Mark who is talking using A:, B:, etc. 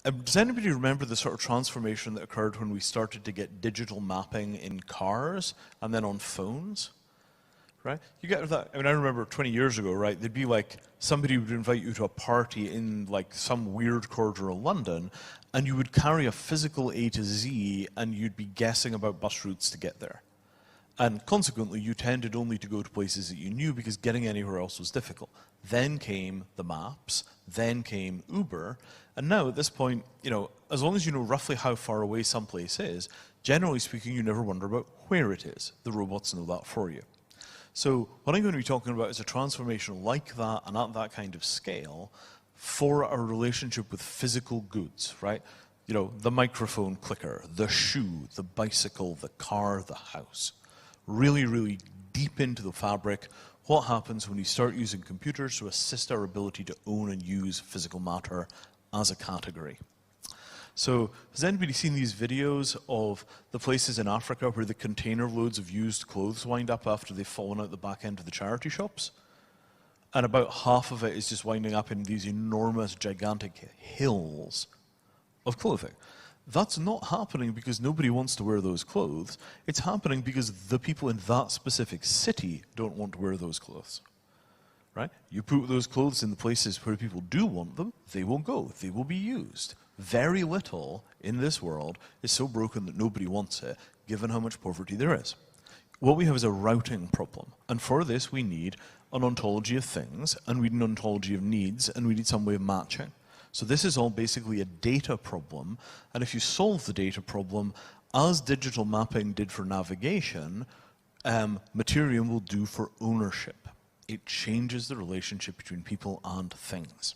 A: Does anybody remember the sort of transformation that occurred when we started to get digital mapping in cars and then on phones? Right? You get that. I mean, I remember 20 years ago, right? There'd be like somebody would invite you to a party in like some weird corridor of London, and you would carry a physical A to Z, and you'd be guessing about bus routes to get there. And consequently, you tended only to go to places that you knew because getting anywhere else was difficult. Then came the maps, then came Uber, and now at this point, you know, as long as you know roughly how far away some place is, generally speaking, you never wonder about where it is. The robots know that for you. So what I'm going to be talking about is a transformation like that and at that kind of scale for our relationship with physical goods, right? You know, the microphone clicker, the shoe, the bicycle, the car, the house. Really, really deep into the fabric, what happens when we start using computers to assist our ability to own and use physical matter as a category. So, has anybody seen these videos of the places in Africa where the container loads of used clothes wind up after they've fallen out the back end of the charity shops? And about half of it is just winding up in these enormous, gigantic hills of clothing. That's not happening because nobody wants to wear those clothes. It's happening because the people in that specific city don't want to wear those clothes. Right? You put those clothes in the places where people do want them, they will go, they will be used. Very little in this world is so broken that nobody wants it, given how much poverty there is. What we have is a routing problem, and for this we need an ontology of things, and we need an ontology of needs, and we need some way of matching. So this is all basically a data problem, and if you solve the data problem, as digital mapping did for navigation, Mattereum will do for ownership. It changes the relationship between people and things.